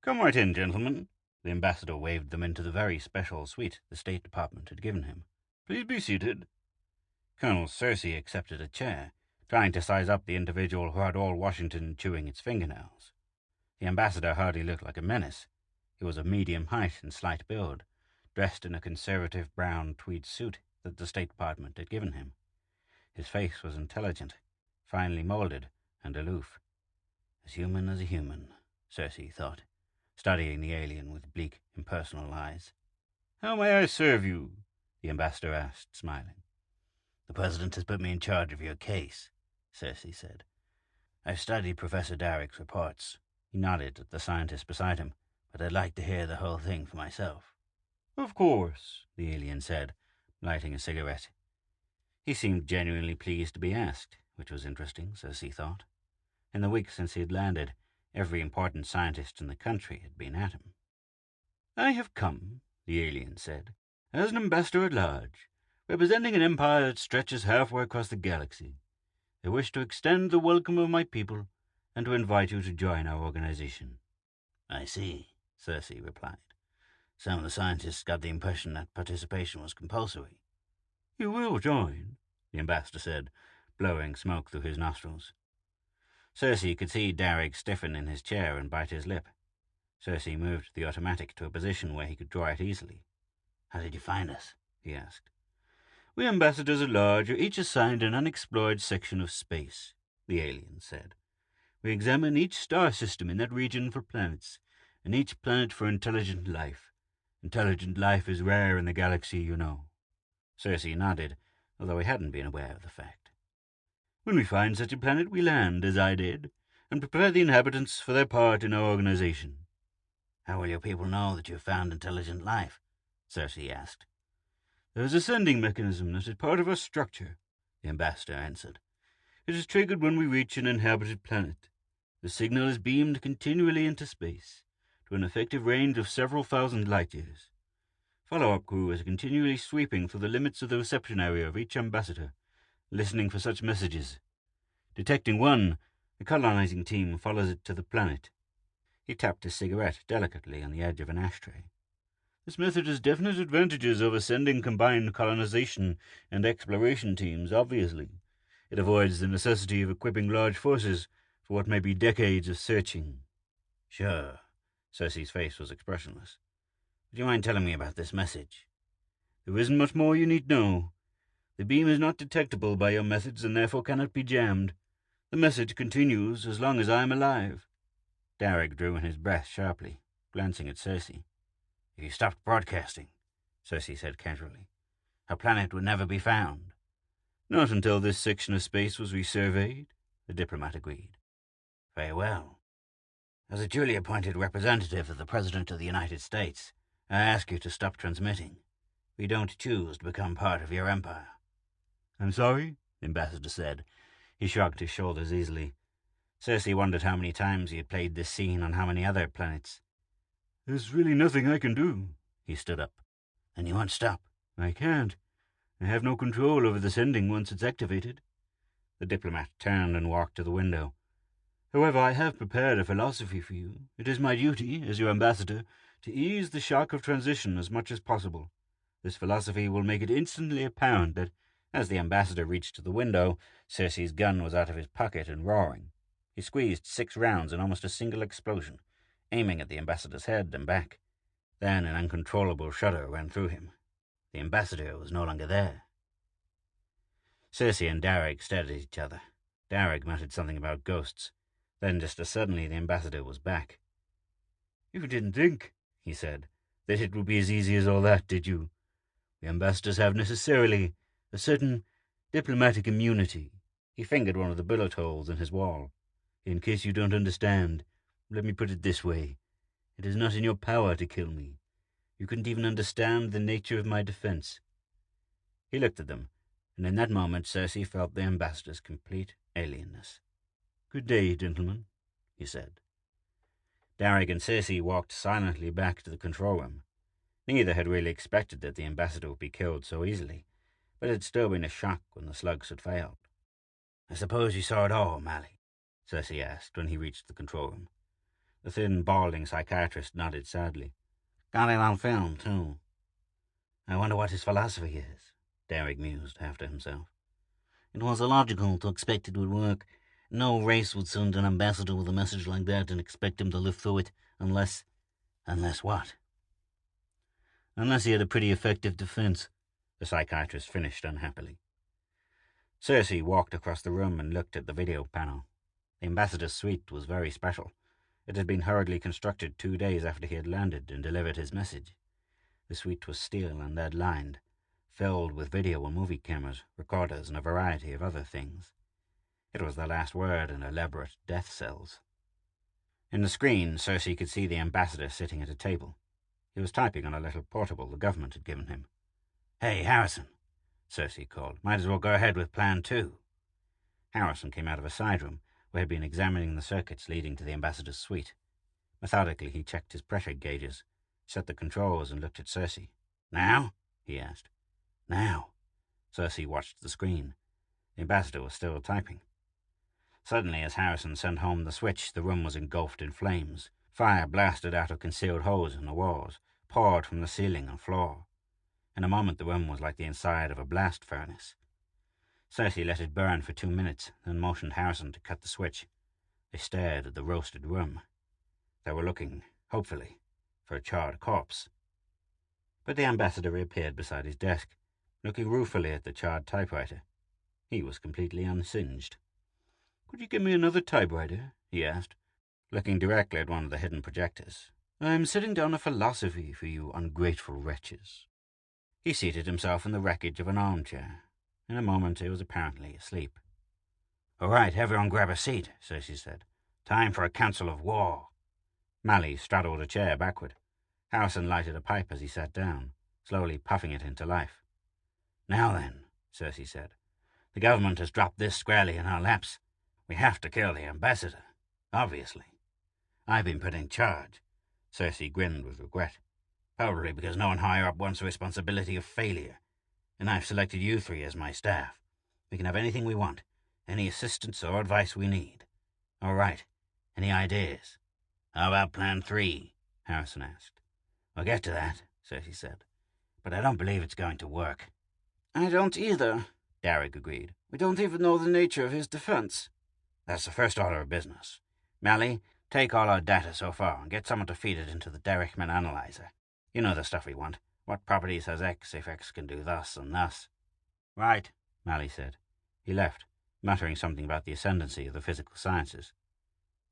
Come right in, gentlemen. The ambassador waved them into the very special suite the State Department had given him. Please be seated. Colonel Cersei accepted a chair, trying to size up the individual who had all Washington chewing its fingernails. The ambassador hardly looked like a menace. He was of medium height and slight build, dressed in a conservative brown tweed suit that the State Department had given him. His face was intelligent, finely molded, and aloof. As human as a human, Cersei thought, studying the alien with bleak, impersonal eyes. "How may I serve you?" the ambassador asked, smiling. "The president has put me in charge of your case," Cersei said. "I've studied Professor Darrick's reports." He nodded at the scientist beside him, "but I'd like to hear the whole thing for myself." "Of course," the alien said, lighting a cigarette. He seemed genuinely pleased to be asked, which was interesting, Cersei thought. In the week since he had landed, every important scientist in the country had been at him. "I have come," the alien said, "as an ambassador at large, representing an empire that stretches halfway across the galaxy. I wish to extend the welcome of my people and to invite you to join our organization." "I see," Cersei replied. "Some of the scientists got the impression that participation was compulsory." "You will join," the ambassador said, blowing smoke through his nostrils. Cersei could see Darrick stiffen in his chair and bite his lip. Cersei moved the automatic to a position where he could draw it easily. "How did you find us?" he asked. "We ambassadors at large are each assigned an unexplored section of space," the alien said. "We examine each star system in that region for planets, and each planet for intelligent life. Intelligent life is rare in the galaxy, you know." Cersei nodded, although he hadn't been aware of the fact. "When we find such a planet, we land, as I did, and prepare the inhabitants for their part in our organization." "How will your people know that you have found intelligent life?" Cersei asked. "There is a sending mechanism that is part of our structure," the ambassador answered. "It is triggered when we reach an inhabited planet. The signal is beamed continually into space, to an effective range of several thousand light-years. Follow-up crew is continually sweeping through the limits of the reception area of each ambassador, listening for such messages. Detecting one, the colonizing team follows it to the planet." He tapped his cigarette delicately on the edge of an ashtray. "This method has definite advantages over sending combined colonization and exploration teams, obviously. It avoids the necessity of equipping large forces for what may be decades of searching." "Sure." Cersei's face was expressionless. "Would you mind telling me about this message?" "There isn't much more you need know. The beam is not detectable by your methods and therefore cannot be jammed. The message continues as long as I am alive." Darrick drew in his breath sharply, glancing at Cersei. "If you stopped broadcasting," Cersei said casually, "our planet would never be found." "Not until this section of space was resurveyed," the diplomat agreed. "Very well. As a duly appointed representative of the President of the United States, I ask you to stop transmitting. We don't choose to become part of your empire." "I'm sorry," the ambassador said. He shrugged his shoulders easily. Cersei wondered how many times he had played this scene on how many other planets. "There's really nothing I can do." He stood up. "Then you won't stop?" "I can't. I have no control over the sending once it's activated." The diplomat turned and walked to the window. "However, I have prepared a philosophy for you. It is my duty, as your ambassador, to ease the shock of transition as much as possible. This philosophy will make it instantly apparent that..." As the ambassador reached the window, Cersei's gun was out of his pocket and roaring. He squeezed 6 rounds in almost a single explosion, aiming at the ambassador's head and back. Then an uncontrollable shudder ran through him. The ambassador was no longer there. Cersei and Darrick stared at each other. Darrick muttered something about ghosts. Then, just as suddenly, the ambassador was back. "You didn't think," he said, "that it would be as easy as all that, did you? The ambassadors have necessarily a certain diplomatic immunity." He fingered one of the bullet holes in his wall. "In case you don't understand, let me put it this way. It is not in your power to kill me. You couldn't even understand the nature of my defense." He looked at them, and in that moment Cersei felt the ambassador's complete alienness. "Good day, gentlemen," he said. Darrick and Cersei walked silently back to the control room. Neither had really expected that the ambassador would be killed so easily, but it had still been a shock when the slugs had failed. "I suppose you saw it all, Mally?" Cersei asked when he reached the control room. The thin, balding psychiatrist nodded sadly. Got it on film, too. I wonder what his philosophy is, Derek mused, half to himself. It was illogical to expect it would work. No race would send an ambassador with a message like that and expect him to live through it, unless... Unless what? Unless he had a pretty effective defense, the psychiatrist finished unhappily. Cersei walked across the room and looked at the video panel. The ambassador's suite was very special. It had been hurriedly constructed 2 days after he had landed and delivered his message. The suite was steel and lead-lined, filled with video and movie cameras, recorders, and a variety of other things. It was the last word in elaborate death cells. In the screen, Cersei could see the ambassador sitting at a table. He was typing on a little portable the government had given him. "Hey, Harrison," Cersei called. "Might as well go ahead with Plan 2. Harrison came out of a side room where he had been examining the circuits leading to the ambassador's suite. Methodically, he checked his pressure gauges, set the controls, and looked at Cersei. "Now?" he asked. "Now." Cersei watched the screen. The ambassador was still typing. Suddenly, as Harrison sent home the switch, the room was engulfed in flames. Fire blasted out of concealed holes in the walls, poured from the ceiling and floor. In a moment, the room was like the inside of a blast furnace. Cersei let it burn for 2 minutes, then motioned Harrison to cut the switch. They stared at the roasted room. They were looking, hopefully, for a charred corpse. But the ambassador reappeared beside his desk, looking ruefully at the charred typewriter. He was completely unsinged. "Could you give me another typewriter?" he asked, looking directly at one of the hidden projectors. "I'm setting down a philosophy for you ungrateful wretches." He seated himself in the wreckage of an armchair. In a moment he was apparently asleep. "All right, everyone grab a seat," Cersei said. "Time for a council of war." Mally straddled a chair backward. Harrison lighted a pipe as he sat down, slowly puffing it into life. "Now then," Cersei said, "the government has dropped this squarely in our laps. We have to kill the ambassador, obviously. I've been put in charge." Cersei grinned with regret. "Probably because no one higher up wants the responsibility of failure. And I've selected you three as my staff. We can have anything we want, any assistance or advice we need. All right, any ideas?" "How about Plan 3? Harrison asked. "We'll get to that," Cersei said. "But I don't believe it's going to work." "I don't either," Derek agreed. "We don't even know the nature of his defense." "That's the first order of business. Mally, take all our data so far and get someone to feed it into the Derrickman analyzer. You know the stuff we want. What properties has X if X can do thus and thus?" "Right," Mally said. He left, muttering something about the ascendancy of the physical sciences.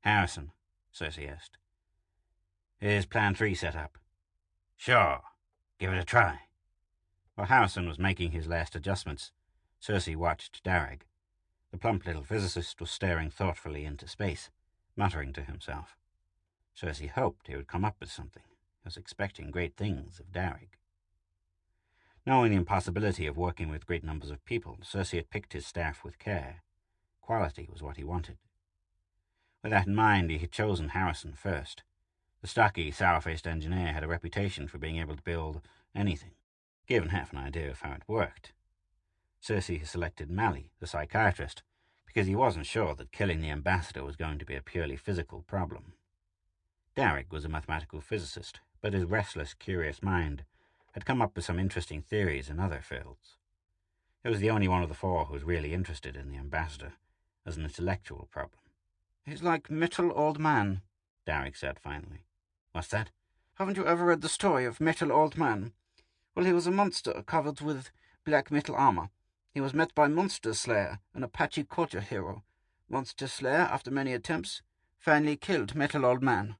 "Harrison," Cersei asked, "is Plan 3 set up?" "Sure. Give it a try." While Harrison was making his last adjustments, Cersei watched Darragh. The plump little physicist was staring thoughtfully into space, muttering to himself. Cersei hoped he would come up with something. He was expecting great things of Darragh. Knowing the impossibility of working with great numbers of people, Cersei had picked his staff with care. Quality was what he wanted. With that in mind, he had chosen Harrison first. The stocky, sour-faced engineer had a reputation for being able to build anything, given half an idea of how it worked. Cersei had selected Mally, the psychiatrist, because he wasn't sure that killing the ambassador was going to be a purely physical problem. Darragh was a mathematical physicist, but his restless, curious mind had come up with some interesting theories in other fields. He was the only one of the four who was really interested in the ambassador as an intellectual problem. "He's like Metal Old Man," Darragh said finally. "What's that?" "Haven't you ever read the story of Metal Old Man? Well, he was a monster covered with black metal armor. He was met by Monster Slayer, an Apache culture hero. Monster Slayer, after many attempts, finally killed Metal Old Man."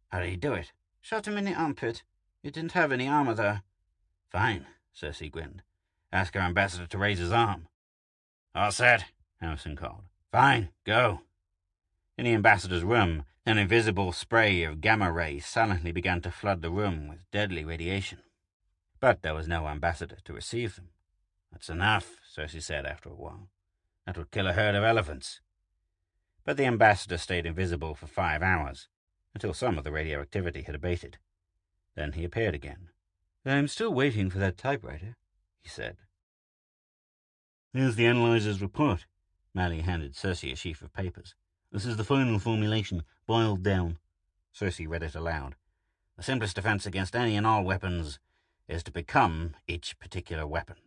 "How did he do it?" "Shot him in the armpit. He didn't have any armor there." "Fine," Cersei grinned. "Ask our ambassador to raise his arm." "All set," Harrison called. "Fine, go." In the ambassador's room, an invisible spray of gamma rays silently began to flood the room with deadly radiation. But there was no ambassador to receive them. "That's enough," Cersei said after a while. "That would kill a herd of elephants." But the ambassador stayed invisible for 5 hours, until some of the radioactivity had abated. Then he appeared again. "I'm still waiting for that typewriter," he said. "Here's the analyzer's report." Mally handed Cersei a sheaf of papers. "This is the final formulation, boiled down." Cersei read it aloud. The simplest defense against any and all weapons is to become each particular weapon.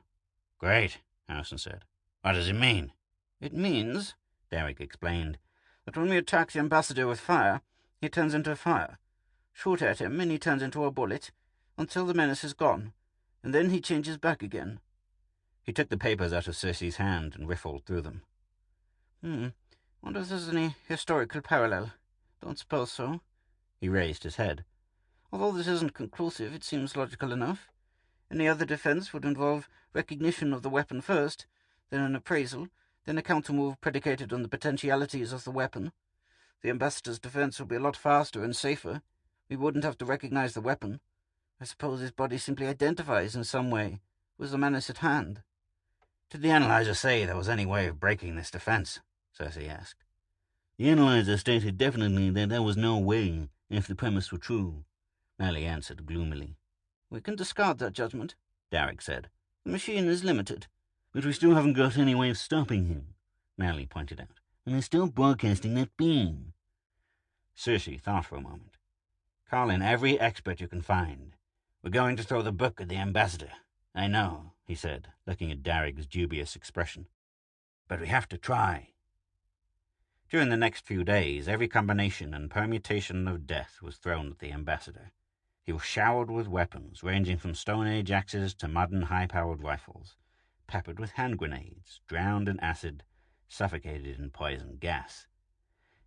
Great, Harrison said. What does it mean? It means, Derek explained, that when we attack the ambassador with fire, he turns into fire. Shoot at him, and he turns into a bullet, until the menace is gone, and then he changes back again. He took the papers out of Cersei's hand and riffled through them. Wonder if there's any historical parallel. Don't suppose so. He raised his head. Although this isn't conclusive, it seems logical enough. Any other defense would involve recognition of the weapon first, then an appraisal, then a countermove predicated on the potentialities of the weapon. The ambassador's defense would be a lot faster and safer. We wouldn't have to recognize the weapon. I suppose his body simply identifies in some way with the menace at hand. Did the analyzer say there was any way of breaking this defense? Cersei asked. The analyzer stated definitely that there was no way, if the premise were true, Mally answered gloomily. We can discard that judgment, Derek said. The machine is limited. But we still haven't got any way of stopping him, Mally pointed out. And they're still broadcasting that beam. Cersei thought for a moment. Call in every expert you can find. We're going to throw the book at the ambassador. I know, he said, looking at Derek's dubious expression. But we have to try. During the next few days, every combination and permutation of death was thrown at the ambassador. He was showered with weapons, ranging from Stone Age axes to modern high-powered rifles, peppered with hand grenades, drowned in acid, suffocated in poison gas.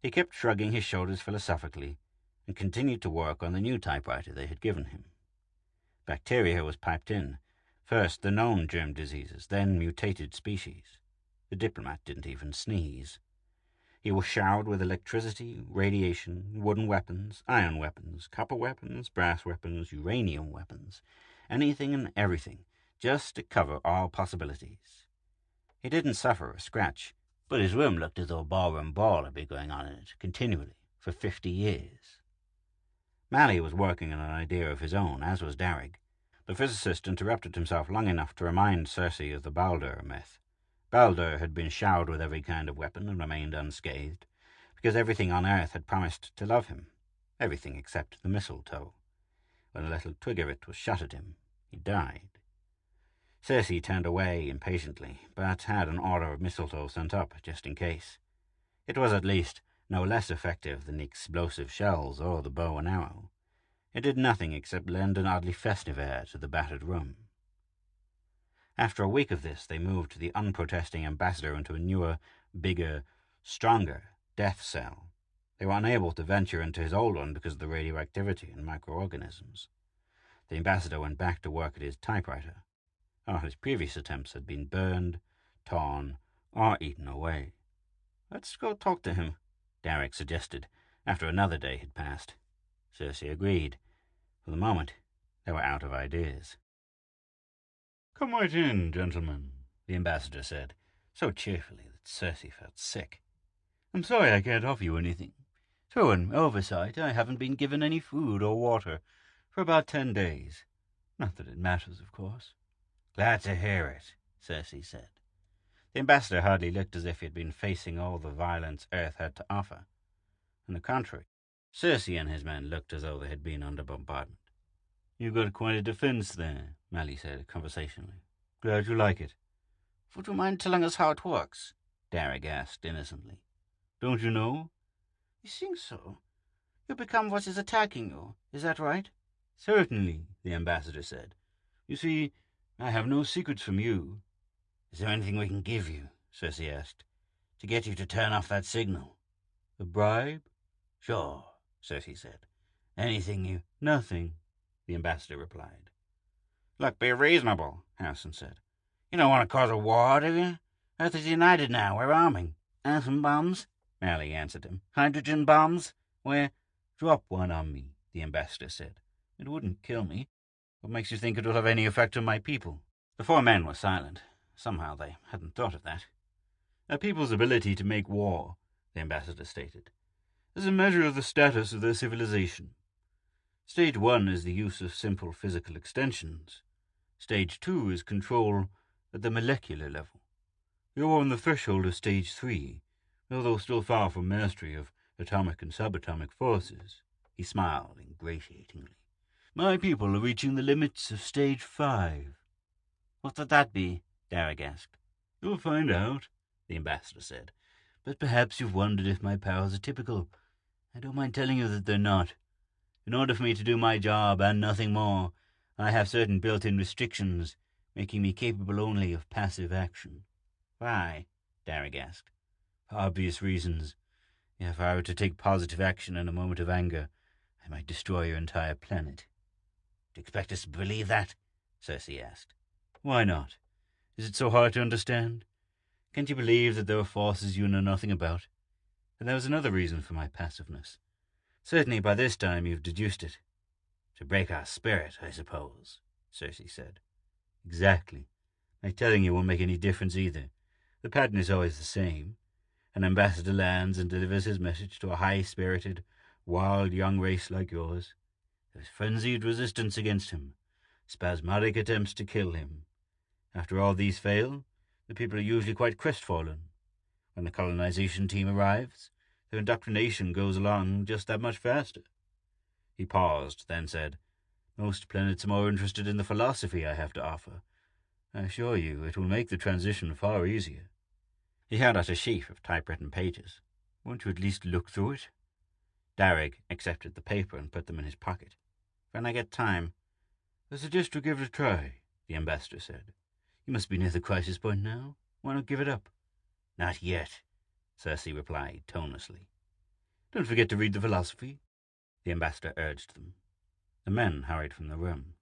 He kept shrugging his shoulders philosophically and continued to work on the new typewriter they had given him. Bacteria was piped in, first the known germ diseases, then mutated species. The diplomat didn't even sneeze. He was showered with electricity, radiation, wooden weapons, iron weapons, copper weapons, brass weapons, uranium weapons, anything and everything, just to cover all possibilities. He didn't suffer a scratch, but his room looked as though ballroom brawl had been going on in it continually for 50 years. Mally was working on an idea of his own, as was Derek. The physicist interrupted himself long enough to remind Cersei of the Baldur myth. Baldur had been showered with every kind of weapon and remained unscathed, because everything on Earth had promised to love him, everything except the mistletoe. When a little twig of it was shot at him, he died. Cersei turned away impatiently, but had an order of mistletoe sent up, just in case. It was at least no less effective than the explosive shells or the bow and arrow. It did nothing except lend an oddly festive air to the battered room. After a week of this, they moved the unprotesting ambassador into a newer, bigger, stronger death cell. They were unable to venture into his old one because of the radioactivity and microorganisms. The ambassador went back to work at his typewriter. All his previous attempts had been burned, torn, or eaten away. Let's go talk to him, Derek suggested, after another day had passed. Cersei agreed. For the moment, they were out of ideas. Come right in, gentlemen, the ambassador said, so cheerfully that Cersei felt sick. I'm sorry I can't offer you anything. Through an oversight, I haven't been given any food or water for about 10 days. Not that it matters, of course. Glad to hear it, Cersei said. The ambassador hardly looked as if he had been facing all the violence Earth had to offer. On the contrary, Cersei and his men looked as though they had been under bombardment. You've got quite a defense there, Mally said conversationally. Glad you like it. Would you mind telling us how it works? Derek asked innocently. Don't you know? You think so. You become what is attacking you, is that right? Certainly, the ambassador said. You see, I have no secrets from you. Is there anything we can give you, Cersei asked, to get you to turn off that signal? A bribe? Sure, Cersei said. Anything you... Nothing, the ambassador replied. Look, be reasonable, Harrison said. You don't want to cause a war, do you? Earth is united now. We're arming. Atom bombs? Mally answered him. Hydrogen bombs? We're... Drop one on me, the ambassador said. It wouldn't kill me. What makes you think it will have any effect on my people? The 4 men were silent. Somehow they hadn't thought of that. A people's ability to make war, the ambassador stated, is a measure of the status of their civilization. Stage 1 is the use of simple physical extensions. Stage 2 is control at the molecular level. You're on the threshold of Stage 3, although still far from mastery of atomic and subatomic forces. He smiled ingratiatingly. My people are reaching the limits of stage 5. What would that be? Derek asked. You'll find out, the ambassador said. But perhaps you've wondered if my powers are typical. I don't mind telling you that they're not. In order for me to do my job and nothing more, I have certain built-in restrictions, making me capable only of passive action. Why? Derek asked. For obvious reasons. If I were to take positive action in a moment of anger, I might destroy your entire planet. Do you expect us to believe that? Cersei asked. Why not? Is it so hard to understand? Can't you believe that there are forces you know nothing about? And there was another reason for my passiveness. Certainly by this time you've deduced it. To break our spirit, I suppose, Cersei said. Exactly. My telling you won't make any difference either. The pattern is always the same. An ambassador lands and delivers his message to a high-spirited, wild young race like yours. There's frenzied resistance against him, spasmodic attempts to kill him. After all these fail, the people are usually quite crestfallen. When the colonization team arrives, their indoctrination goes along just that much faster. He paused, then said, Most planets are more interested in the philosophy I have to offer. I assure you it will make the transition far easier. He held out a sheaf of typewritten pages. Won't you at least look through it? Derek accepted the paper and put them in his pocket. When I get time. I suggest you give it a try, the ambassador said. You must be near the crisis point now. Why not give it up? Not yet, Cersei replied tonelessly. Don't forget to read the philosophy, the ambassador urged them. The men hurried from the room.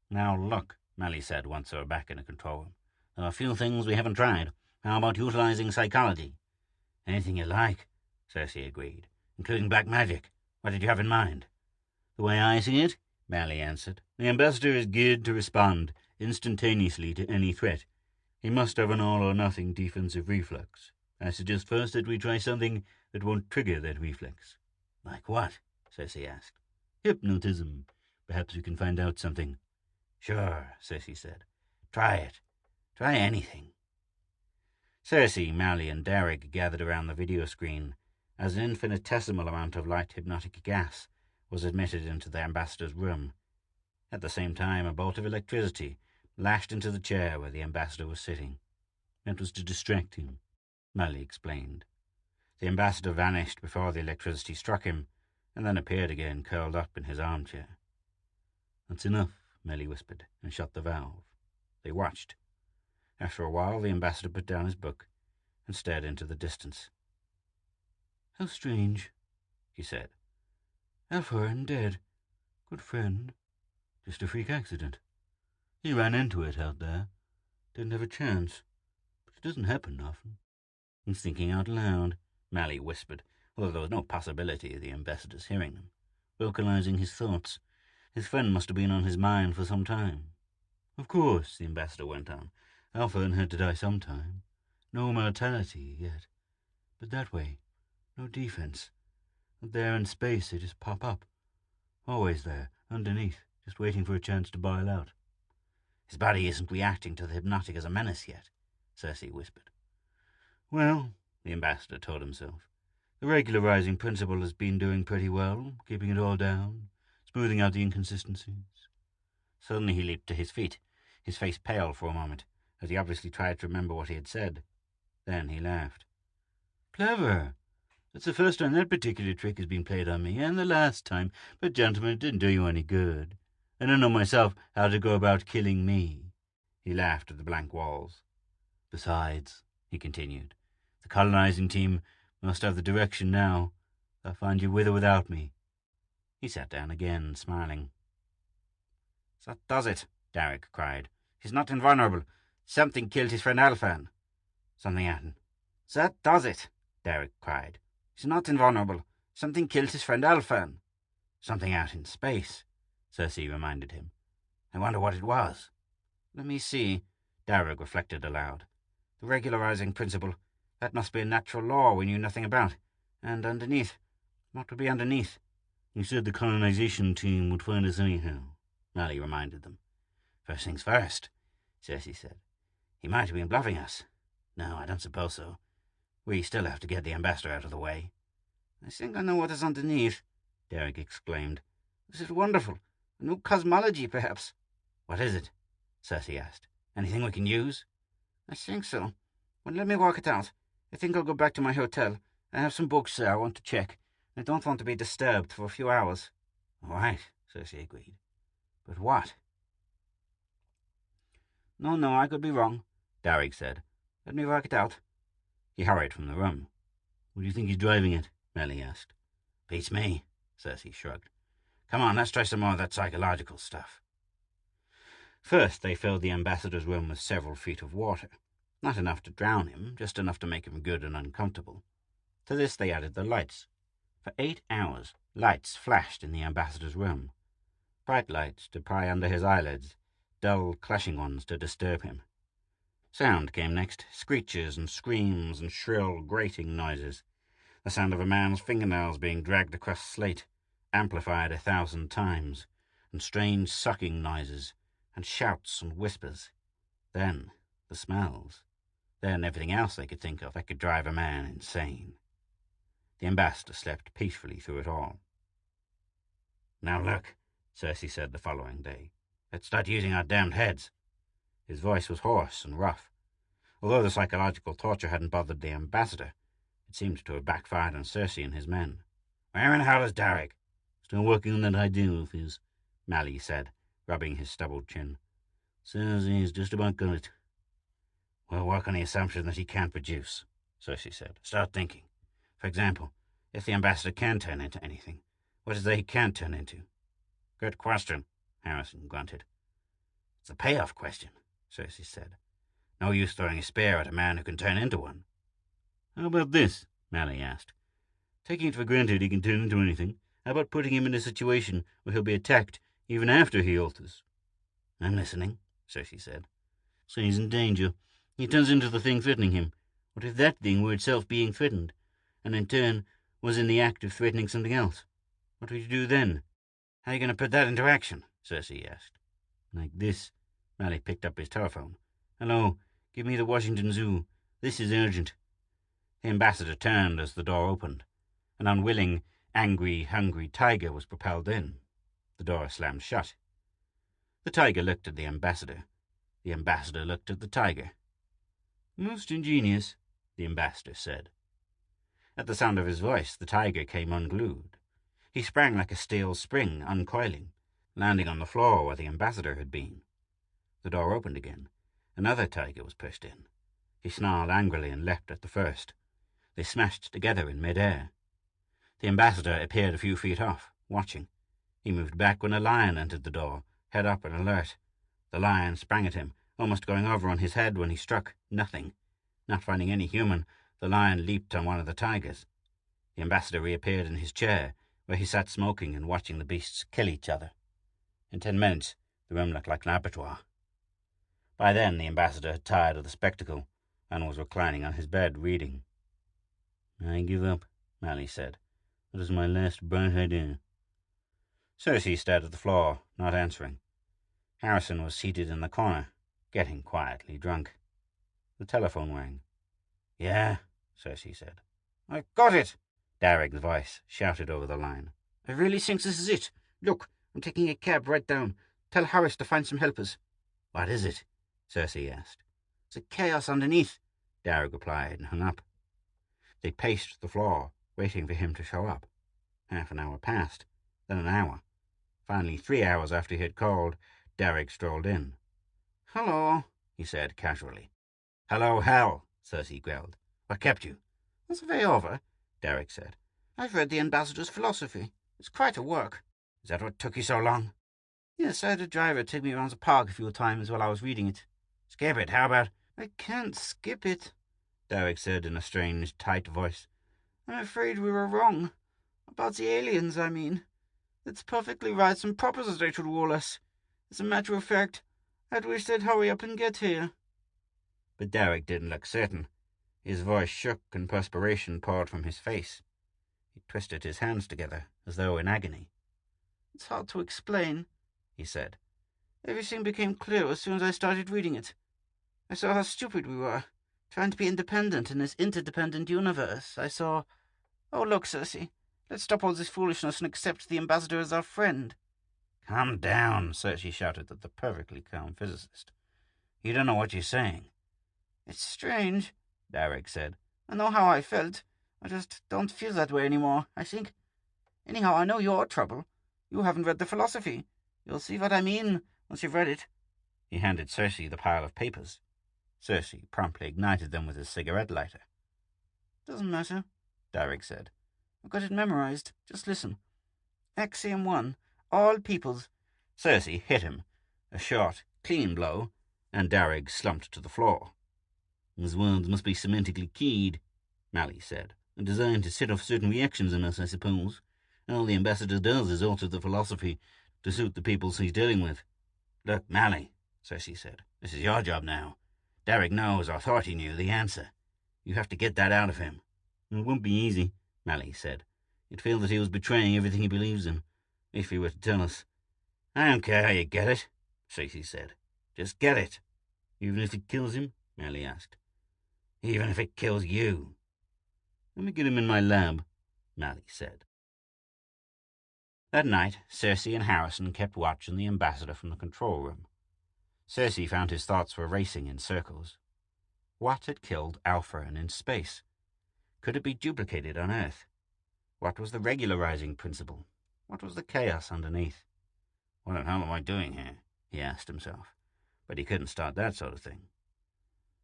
Now look, Mally said once they were back in the control room. There are a few things we haven't tried. How about utilizing psychology? Anything you like, Cersei agreed, including black magic. What did you have in mind? The way I see it, Mally answered, the ambassador is geared to respond instantaneously to any threat. He must have an all-or-nothing defensive reflex. I suggest first that we try something that won't trigger that reflex. Like what? Cersei asked. Hypnotism. Perhaps we can find out something. Sure, Cersei said. Try it. Try anything. Cersei, Mally, and Derek gathered around the video screen as an infinitesimal amount of light hypnotic gas was admitted into the ambassador's room. At the same time, a bolt of electricity lashed into the chair where the ambassador was sitting. It was to distract him, Mally explained. The ambassador vanished before the electricity struck him, and then appeared again, curled up in his armchair. That's enough, Mally whispered, and shut the valve. They watched. After a while, the ambassador put down his book and stared into the distance. How strange, he said. Alforan dead. Good friend. Just a freak accident. He ran into it out there. Didn't have a chance. But it doesn't happen often. He's thinking out loud, Mally whispered, although there was no possibility of the ambassador's hearing them. Vocalizing his thoughts. His friend must have been on his mind for some time. Of course, the ambassador went on. Alforan had to die sometime. No mortality yet. But that way. No defense. Up there in space they just pop up. Always there, underneath, just waiting for a chance to boil out. His body isn't reacting to the hypnotic as a menace yet, Cersei whispered. Well, the ambassador told himself, the regularizing principle has been doing pretty well, keeping it all down, smoothing out the inconsistencies. Suddenly he leaped to his feet, his face pale for a moment, as he obviously tried to remember what he had said. Then he laughed. Clever! That's the first time that particular trick has been played on me, and the last time, but gentlemen, it didn't do you any good. I don't know myself how to go about killing me. He laughed at the blank walls. Besides, he continued, the colonizing team must have the direction now. They'll find you with or without me. He sat down again, smiling. That does it, Derek cried. He's not invulnerable. Something killed his friend Alfan. Something happened. That does it, Derek cried. He's not invulnerable. Something killed his friend Alfan. Something out in space, Cersei reminded him. I wonder what it was. Let me see, Derek reflected aloud. The regularizing principle. That must be a natural law we knew nothing about. And underneath. What would be underneath? You said the colonization team would find us anyhow, Mally reminded them. First things first, Cersei said. He might have been bluffing us. No, I don't suppose so. We still have to get the ambassador out of the way. I think I know what is underneath, Derek exclaimed. "This is wonderful. A new cosmology, perhaps." "What is it?" Cersei asked. "Anything we can use?" "I think so. Well, let me work it out. I think I'll go back to my hotel. I have some books there I want to check. I don't want to be disturbed for a few hours." "All right," Cersei agreed. "But what?" No, I could be wrong," Derek said. "Let me work it out." He hurried from the room. "What do you think he's driving at?" Melly asked. "Beats me," Cersei shrugged. "Come on, let's try some more of that psychological stuff." First, they filled the ambassador's room with several feet of water. Not enough to drown him, just enough to make him good and uncomfortable. To this they added the lights. For 8 hours, lights flashed in the ambassador's room. Bright lights to pry under his eyelids, dull, clashing ones to disturb him. Sound came next, screeches and screams and shrill, grating noises. The sound of a man's fingernails being dragged across slate, amplified 1,000 times, and strange sucking noises, and shouts and whispers. Then the smells. Then everything else they could think of that could drive a man insane. The ambassador slept peacefully through it all. "Now look," Cersei said the following day. "Let's start using our damned heads." His voice was hoarse and rough. Although the psychological torture hadn't bothered the ambassador, it seemed to have backfired on Cersei and his men. "Where in hell is Derek?" "Still working on that idea of his," Mally said, rubbing his stubbled chin. "Says he's just about got it." "We'll work on the assumption that he can't produce," Cersei said. "Start thinking. For example, if the ambassador can turn into anything, what is it he can't turn into?" "Good question," Harrison grunted. "It's a payoff question," Cersei said. "No use throwing a spear at a man who can turn into one." "How about this?" Mally asked. "Taking it for granted he can turn into anything, how about putting him in a situation where he'll be attacked even after he alters?" "I'm listening," Cersei said. "So he's in danger. He turns into the thing threatening him. What if that thing were itself being threatened, and in turn was in the act of threatening something else? What would you do then?" "How are you going to put that into action?" Cersei asked. "Like this." Mally picked up his telephone. "Hello, give me the Washington Zoo. This is urgent." The ambassador turned as the door opened. An unwilling, angry, hungry tiger was propelled in. The door slammed shut. The tiger looked at the ambassador. The ambassador looked at the tiger. "Most ingenious," the ambassador said. At the sound of his voice, the tiger came unglued. He sprang like a steel spring, uncoiling, landing on the floor where the ambassador had been. The door opened again. Another tiger was pushed in. He snarled angrily and leapt at the first. They smashed together in mid-air. The ambassador appeared a few feet off, watching. He moved back when a lion entered the door, head up and alert. The lion sprang at him, almost going over on his head when he struck. Nothing. Not finding any human, the lion leaped on one of the tigers. The ambassador reappeared in his chair, where he sat smoking and watching the beasts kill each other. In 10 minutes, the room looked like an abattoir. By then, the ambassador had tired of the spectacle and was reclining on his bed, reading. "I give up," Mally said. "That is my last bright idea." Cersei stared at the floor, not answering. Harrison was seated in the corner, getting quietly drunk. The telephone rang. "Yeah," Cersei said. "I've got it!" Derek's voice shouted over the line. "I really think this is it. Look, I'm taking a cab right down. Tell Harris to find some helpers." "What is it?" Cersei asked. "It's a chaos underneath," Derek replied and hung up. They paced the floor, waiting for him to show up. Half an hour passed, then an hour. Finally, 3 hours after he had called, Derek strolled in. "Hello," he said casually. "Hello, hell," Cersei growled. "What kept you?" "That's way over," Derek said. "I've read the ambassador's philosophy. It's quite a work." "Is that what took you so long?" "Yes, I had a driver take me around the park a few times while I was reading it." "Skip it, how about—" "I can't skip it," Derek said in a strange, tight voice. "I'm afraid we were wrong. About the aliens, I mean. It's perfectly right and proper that they should rule us. As a matter of fact, I'd wish they'd hurry up and get here." But Derek didn't look certain. His voice shook and perspiration poured from his face. He twisted his hands together, as though in agony. "It's hard to explain," he said. "Everything became clear as soon as I started reading it. I saw how stupid we were, trying to be independent in this interdependent universe. I saw... Oh, look, Cersei, Let's stop all this foolishness and accept the ambassador as our friend." "Calm down," Cersei shouted at the perfectly calm physicist. "You don't know what you're saying." "It's strange," Derek said. "I know how I felt. I just don't feel that way anymore, I think. Anyhow, I know your trouble. You haven't read the philosophy. You'll see what I mean once you've read it." He handed Cersei the pile of papers. Cersei promptly ignited them with his cigarette lighter. "Doesn't matter," Derek said. "I've got it memorized. Just listen. Axiom 1. All peoples—" Cersei hit him, a short, clean blow, and Derek slumped to the floor. "These words must be semantically keyed," Mally said. "Designed to set off certain reactions in us, I suppose. All the ambassador does is alter the philosophy to suit the peoples he's dealing with." "Look, Mally," Cersei said, "this is your job now. Derek knows, or thought he knew, the answer. You have to get that out of him." "It won't be easy," Mally said. "You'd feel that he was betraying everything he believes in, if he were to tell us." "I don't care how you get it," Cersei said. "Just get it." "Even if it kills him?" Mally asked. "Even if it kills you." "Let me get him in my lab," Mally said. That night, Cersei and Harrison kept watch on the ambassador from the control room. Cersei found his thoughts were racing in circles. What had killed Alpharin in space? Could it be duplicated on Earth? What was the regularizing principle? What was the chaos underneath? "What the hell am I doing here?" he asked himself. But he couldn't start that sort of thing.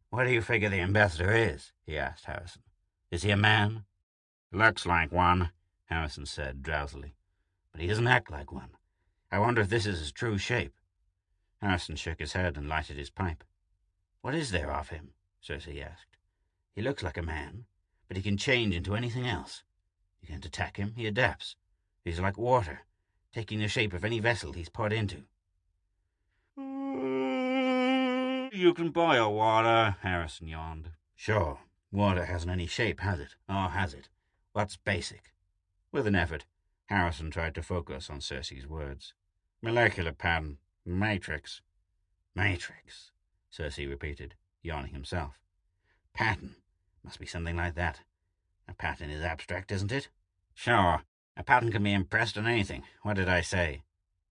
"What do you figure the ambassador is?" he asked Harrison. "Is he a man?" "Looks like one," Harrison said drowsily. "But he doesn't act like one. I wonder if this is his true shape." Harrison shook his head and lighted his pipe. "What is there of him?" Cersei asked. "He looks like a man, but he can change into anything else. You can't attack him, he adapts. He's like water, taking the shape of any vessel he's put into." "You can boil water," Harrison yawned. "Sure, water hasn't any shape, has it? Or has it? What's basic?" With an effort, Harrison tried to focus on Cersei's words. "Molecular pattern. Matrix." "Matrix," Cersei repeated, yawning himself. "Pattern. Must be something like that. A pattern is abstract, isn't it?" "Sure. A pattern can be impressed on anything. What did I say?"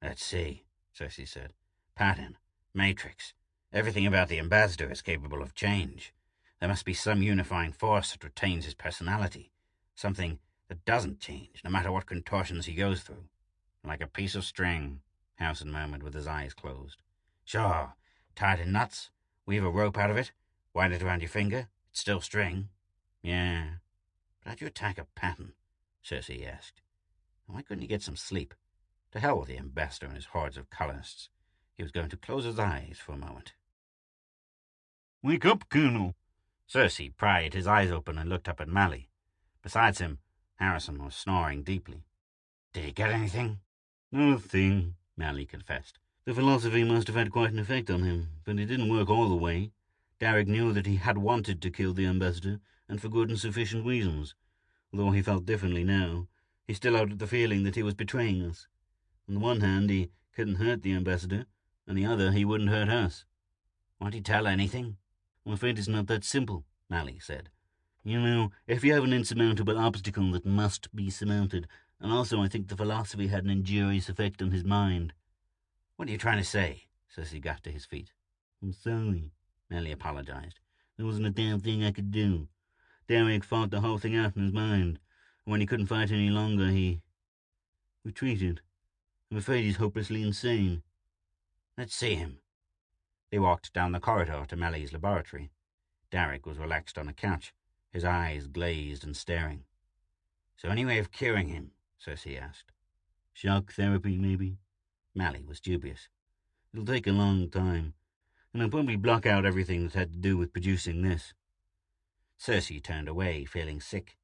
"Let's see," Cersei said. "Pattern. Matrix. Everything about the ambassador is capable of change. There must be some unifying force that retains his personality. Something that doesn't change, no matter what contortions he goes through." "Like a piece of string," Harrison murmured with his eyes closed. "Sure. Tied in knots. Weave a rope out of it. Wind it around your finger. It's still string." "Yeah. But how'd you attack a pattern?" Cersei asked. And why couldn't he get some sleep? To hell with the ambassador and his hordes of colonists. He was going to close his eyes for a moment. "Wake up, Colonel." Cersei pried his eyes open and looked up at Mally. Besides him, Harrison was snoring deeply. "Did he get anything?" "Not a thing," Mally confessed. "The philosophy must have had quite an effect on him, but it didn't work all the way. Derek knew that he had wanted to kill the ambassador, and for good and sufficient reasons. Although he felt differently now, he still had the feeling that he was betraying us. On the one hand, he couldn't hurt the ambassador, on the other, he wouldn't hurt us." "Won't he tell anything?" "I'm afraid it's not that simple," Mally said. "You know, if you have an insurmountable obstacle that must be surmounted, and also I think the philosophy had an injurious effect on his mind." "What are you trying to say?" Cersei got to his feet. "I'm sorry," Mally apologized. "There wasn't a damn thing I could do. Derek fought the whole thing out in his mind, and when he couldn't fight any longer, he retreated. I'm afraid he's hopelessly insane." "Let's see him." They walked down the corridor to Mally's laboratory. Derek was relaxed on a couch, his eyes glazed and staring. "So any way of curing him?" Cersei asked. "Shock therapy, maybe." Mally was dubious. "It'll take a long time, and I'll probably block out everything that had to do with producing this." Cersei turned away, feeling sick.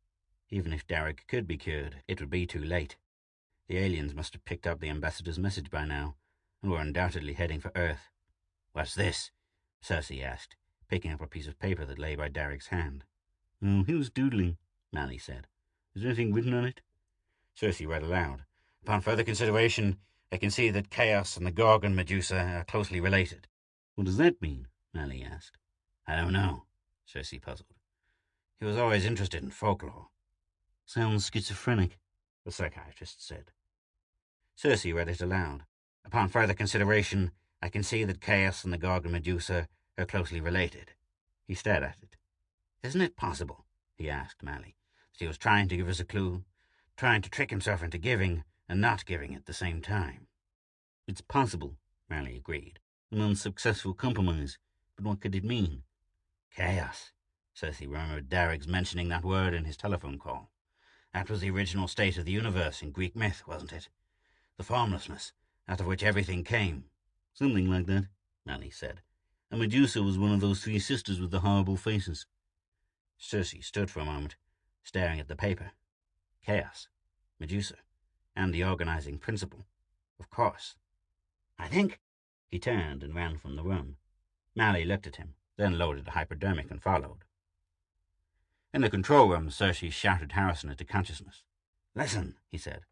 Even if Derek could be cured, it would be too late. The aliens must have picked up the ambassador's message by now, and were undoubtedly heading for Earth. "What's this?" Cersei asked, picking up a piece of paper that lay by Derek's hand. "Oh, he was doodling," Mally said. "Is there anything written on it?" Cersei read aloud. "Upon further consideration, I can see that Chaos and the Gorgon Medusa are closely related." "What does that mean?" Mally asked. "I don't know," Cersei puzzled. "He was always interested in folklore." "Sounds schizophrenic." the psychiatrist said. Cersei read it aloud. Upon further consideration, I can see that Chaos and the Gorgon Medusa are closely related. He stared at it. Isn't it possible, he asked Mally, that he was trying to give us a clue, trying to trick himself into giving and not giving at the same time? It's possible, Mally agreed. An unsuccessful compromise. But what could it mean? Chaos. Cersei remembered Darrag's mentioning that word in his telephone call. That was the original state of the universe in Greek myth, wasn't it? The formlessness, out of which everything came. Something like that, Mally said. And Medusa was one of those three sisters with the horrible faces. Cersei stood for a moment, staring at the paper. Chaos, Medusa, and the organizing principle. Of course. I think... He turned and ran from the room. Mally looked at him, then loaded a hypodermic and followed. In the control room, Cersei shouted Harrison into consciousness. Listen, he said.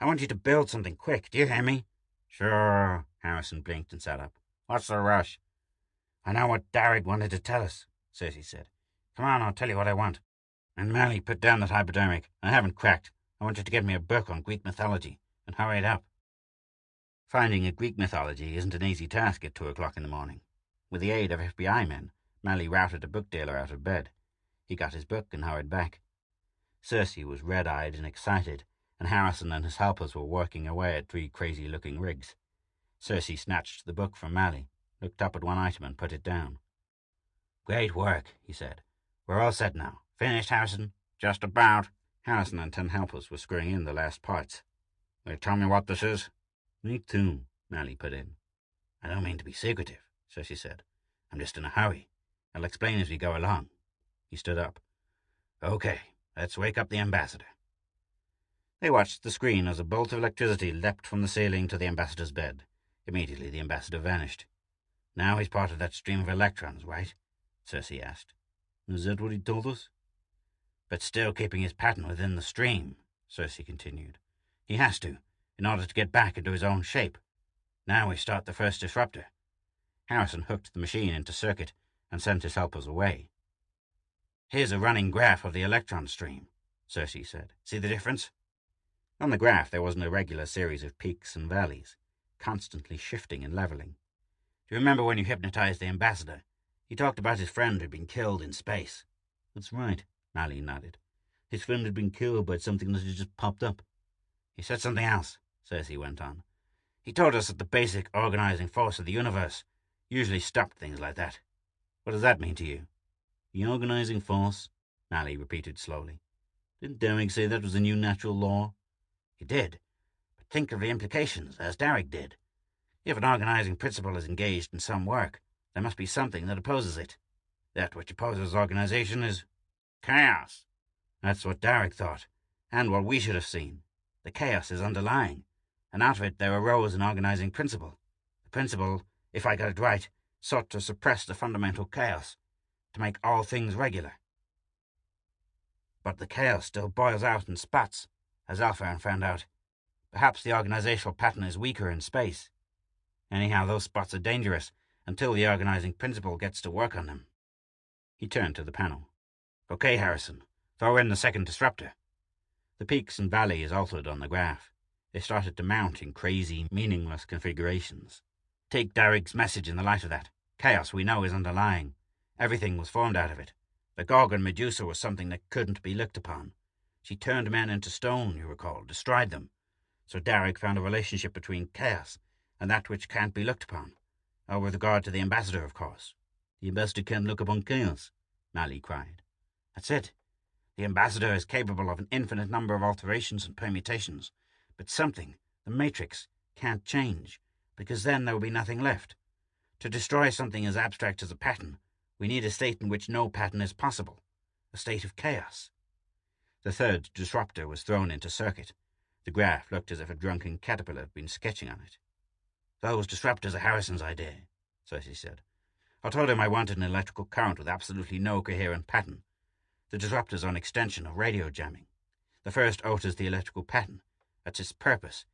I want you to build something quick. Do you hear me? Sure, Harrison blinked and sat up. What's the rush? I know what Darragh wanted to tell us, Cersei said. Come on, I'll tell you what I want. And Mally, put down that hypodermic. I haven't cracked. I want you to get me a book on Greek mythology, and hurry it up. Finding a Greek mythology isn't an easy task at 2 o'clock in the morning. With the aid of FBI men, Mally routed a book dealer out of bed. He got his book and hurried back. Cersei was red-eyed and excited, and Harrison and his helpers were working away at 3 crazy-looking rigs. Cersei snatched the book from Mally, looked up at one item and put it down. Great work, he said. We're all set now. Finished, Harrison? Just about. Harrison and 10 helpers were screwing in the last parts. Will you tell me what this is? Me too, Mally put in. I don't mean to be secretive, Cersei said. I'm just in a hurry. I'll explain as we go along. He stood up. Okay, let's wake up the ambassador. They watched the screen as a bolt of electricity leapt from the ceiling to the ambassador's bed. Immediately the ambassador vanished. Now he's part of that stream of electrons, right? Cersei asked. Is that what he told us? But still keeping his pattern within the stream, Cersei continued. He has to, in order to get back into his own shape. Now we start the first disruptor. Harrison hooked the machine into circuit and sent his helpers away. Here's a running graph of the electron stream, Cersei said. See the difference? On the graph there was an irregular series of peaks and valleys, constantly shifting and leveling. Do you remember when you hypnotized the ambassador? He talked about his friend who'd been killed in space. That's right, Mally nodded. His friend had been killed by something that had just popped up. He said something else, Cersei went on. He told us that the basic organizing force of the universe usually stopped things like that. What does that mean to you? The organizing force, Mally repeated slowly. Didn't Darragh say that was a new natural law? He did, but think of the implications, as Darragh did. If an organizing principle is engaged in some work, there must be something that opposes it. That which opposes organization is chaos. That's what Darragh thought, and what we should have seen. The chaos is underlying, and out of it there arose an organizing principle. The principle, if I got it right, sought to suppress the fundamental chaos, to make all things regular. But the chaos still boils out in spots, as Alpharan found out. Perhaps the organizational pattern is weaker in space. Anyhow, those spots are dangerous until the organizing principle gets to work on them. He turned to the panel. Okay, Harrison, throw in the second disruptor. The peaks and valleys altered on the graph. They started to mount in crazy, meaningless configurations. Take Darragh's message in the light of that. Chaos, we know, is underlying. Everything was formed out of it. The Gorgon Medusa was something that couldn't be looked upon. She turned men into stone, you recall, destroyed them. So Darragh found a relationship between chaos and that which can't be looked upon. With regard to the ambassador, of course. The ambassador can't look upon chaos, Mally cried. That's it. The ambassador is capable of an infinite number of alterations and permutations, but something, the matrix, can't change, because then there will be nothing left. To destroy something as abstract as a pattern, we need a state in which no pattern is possible, a state of chaos. The third disruptor was thrown into circuit. The graph looked as if a drunken caterpillar had been sketching on it. Those disruptors are Harrison's idea, Cersei said. I told him I wanted an electrical current with absolutely no coherent pattern. The disruptors are an extension of radio jamming. The first alters the electrical pattern. That's its purpose,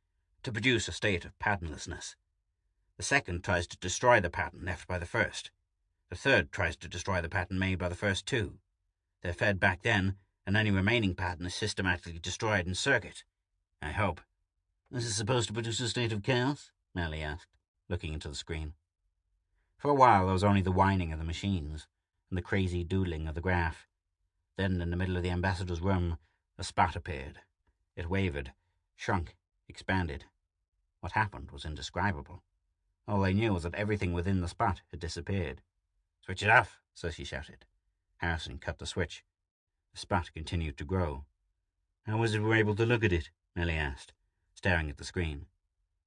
to produce a state of patternlessness. The second tries to destroy the pattern left by the first. The third tries to destroy the pattern made by the first two. They're fed back then, and any remaining pattern is systematically destroyed in circuit. I hope. This is supposed to produce a state of chaos? Mally asked, looking into the screen. For a while there was only the whining of the machines and the crazy doodling of the graph. Then, in the middle of the ambassador's room, a spot appeared. It wavered, shrunk, expanded. What happened was indescribable. All they knew was that everything within the spot had disappeared. "Switch it off," Cersei shouted. Harrison cut the switch. The spot continued to grow. How was it we were able to look at it? Mally asked, staring at the screen.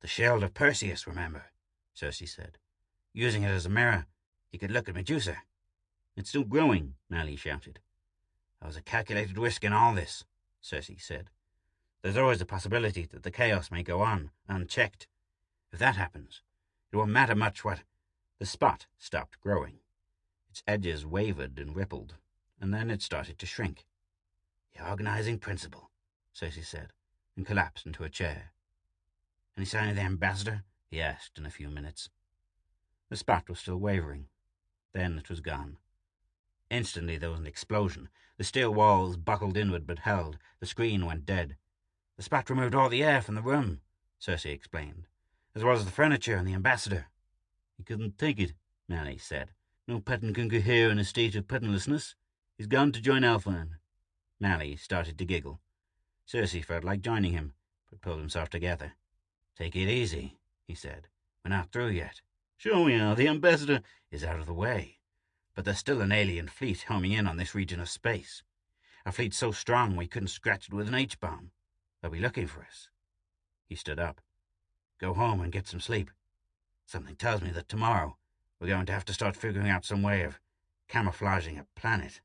"The shield of Perseus, remember," Cersei said. "Using it as a mirror, he could look at Medusa." "It's still growing," Mally shouted. "There was a calculated risk in all this," Cersei said. "There's always the possibility that the chaos may go on, unchecked. If that happens, it won't matter much what—" The spot stopped growing. Its edges wavered and rippled, and then it started to shrink. "The organizing principle," Cersei said, and collapsed into a chair. "Any sign of the ambassador?" he asked in a few minutes. The spot was still wavering. Then it was gone. Instantly there was an explosion. The steel walls buckled inward but held. The screen went dead. "The spot removed all the air from the room," Cersei explained, "as well as the furniture and the ambassador." "He couldn't take it," Mally said. "No Patton can cohere in a state of Pattonlessness. He's gone to join Alfheim." Mally started to giggle. Cersei felt like joining him, but pulled himself together. "Take it easy," he said. "We're not through yet." "Sure we are. The ambassador is out of the way. But there's still an alien fleet homing in on this region of space. A fleet so strong we couldn't scratch it with an H-bomb. They'll be looking for us." He stood up. "Go home and get some sleep. Something tells me that tomorrow we're going to have to start figuring out some way of camouflaging a planet."